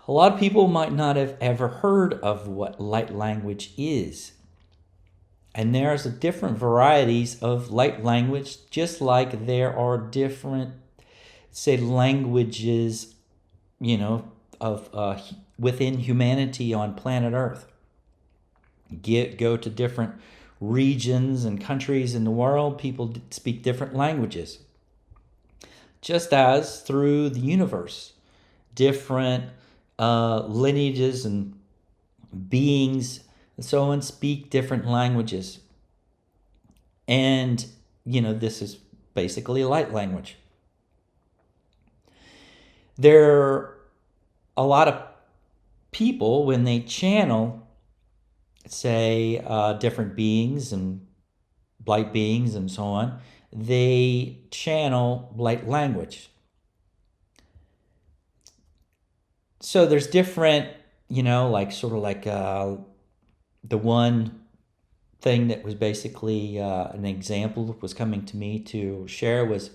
A lot of people might not have ever heard of what light language is. And there's different varieties of light language, just like there are different, say, languages, of within humanity on planet Earth. Go to different regions and countries in the world, people speak different languages. Just as through the universe, different lineages and beings and so on speak different languages. And, this is basically light language. There are a lot of people, when they channel, say, different beings and light beings and so on, they channel light language. So there's different, the one thing that was basically an example that was coming to me to share was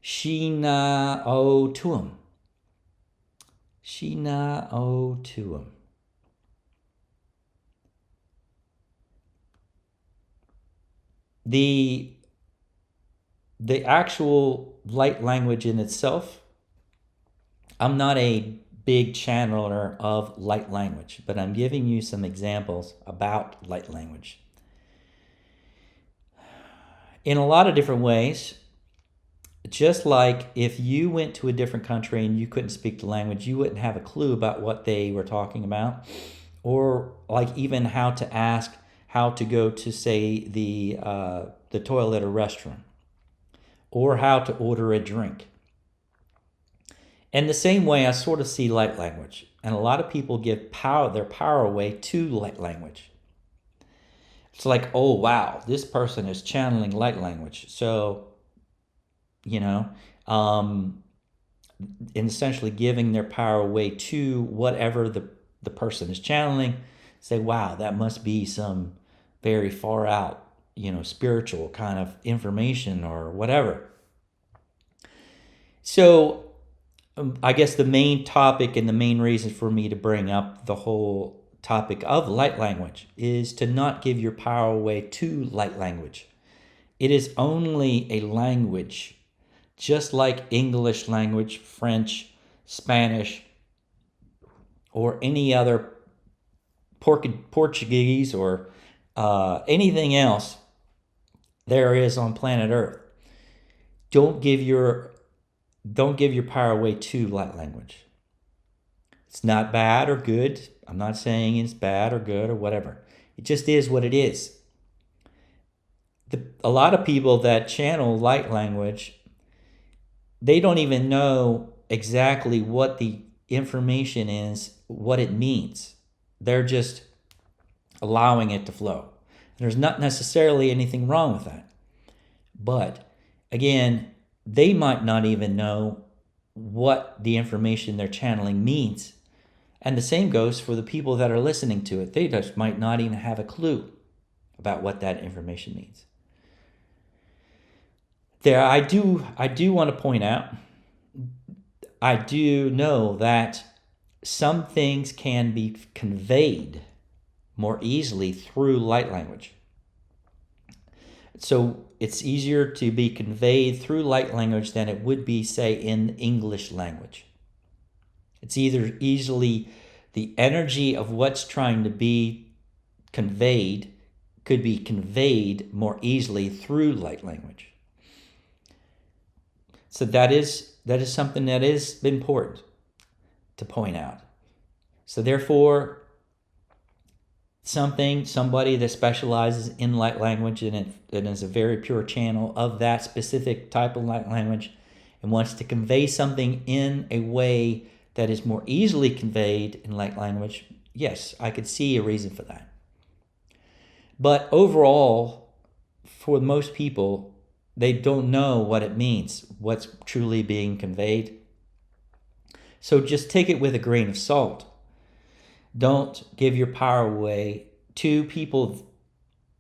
Shina O Tuum. Shina O Tuum. The actual light language in itself, I'm not a big channeler of light language, but I'm giving you some examples about light language. In a lot of different ways, just like if you went to a different country and you couldn't speak the language, you wouldn't have a clue about what they were talking about, or like even how to ask how to go to, say, the toilet or restroom, or how to order a drink. In the same way, I sort of see light language, and a lot of people give their power away to light language. It's like, oh wow, this person is channeling light language, so essentially giving their power away to whatever the person is channeling. Say, wow, that must be some very far out, spiritual kind of information or whatever. So I guess the main topic and the main reason for me to bring up the whole topic of light language is to not give your power away to light language. It is only a language, just like English language, French, Spanish, or any other Portuguese or anything else there is on planet Earth. Don't give your power away to light language. It's not bad or good. I'm not saying it's bad or good or whatever. It just is what it is. A lot of people that channel light language, they don't even know exactly what the information is, what it means. They're just allowing it to flow. There's not necessarily anything wrong with that. But again, they might not even know what the information they're channeling means. And the same goes for the people that are listening to it. They just might not even have a clue about what that information means. I do want to point out, I do know that some things can be conveyed more easily through light language. So it's easier to be conveyed through light language than it would be, say, in English language. It's either easily the energy of what's trying to be conveyed could be conveyed more easily through light language. So that is something that is important to point out. So therefore, somebody that specializes in light language and it is a very pure channel of that specific type of light language and wants to convey something in a way that is more easily conveyed in light language, yes, I could see a reason for that. But overall, for most people, they don't know what it means, what's truly being conveyed. So just take it with a grain of salt. Don't give your power away to people,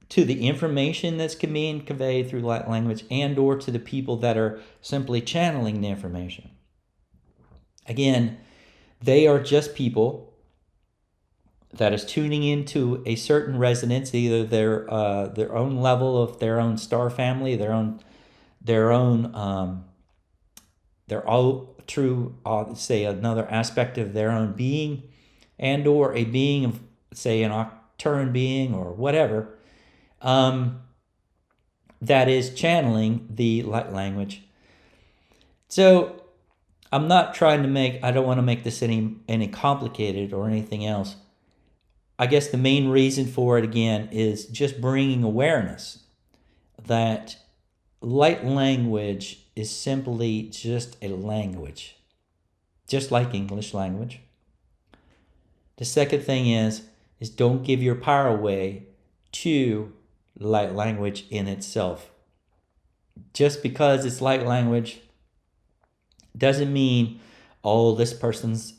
to the information that's being conveyed through light language, and or to the people that are simply channeling the information. Again, They are just people that is tuning into a certain resonance, either their own level of their own star family, their own their all true, say another aspect of their own being, and or a being of, say, an Arcturian being or whatever, that is channeling the light language. So I'm not trying to make, I don't want to make this any complicated or anything else. I guess the main reason for it, again, is just bringing awareness that light language is simply just a language, just like English language. The second thing is don't give your power away to light language in itself. Just because it's light language doesn't mean, oh, this person's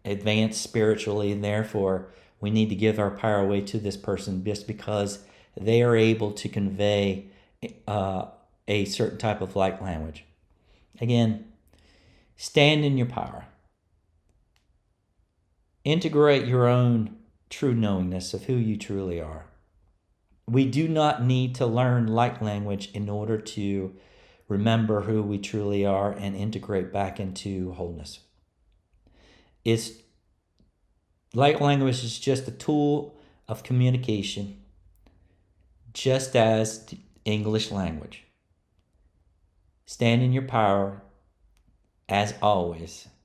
advanced spiritually and therefore we need to give our power away to this person just because they are able to convey a certain type of light language. Again, stand in your power. Integrate your own true knowingness of who you truly are. We do not need to learn light language in order to remember who we truly are and integrate back into wholeness. Light language is just a tool of communication, just as the English language. Stand in your power, as always.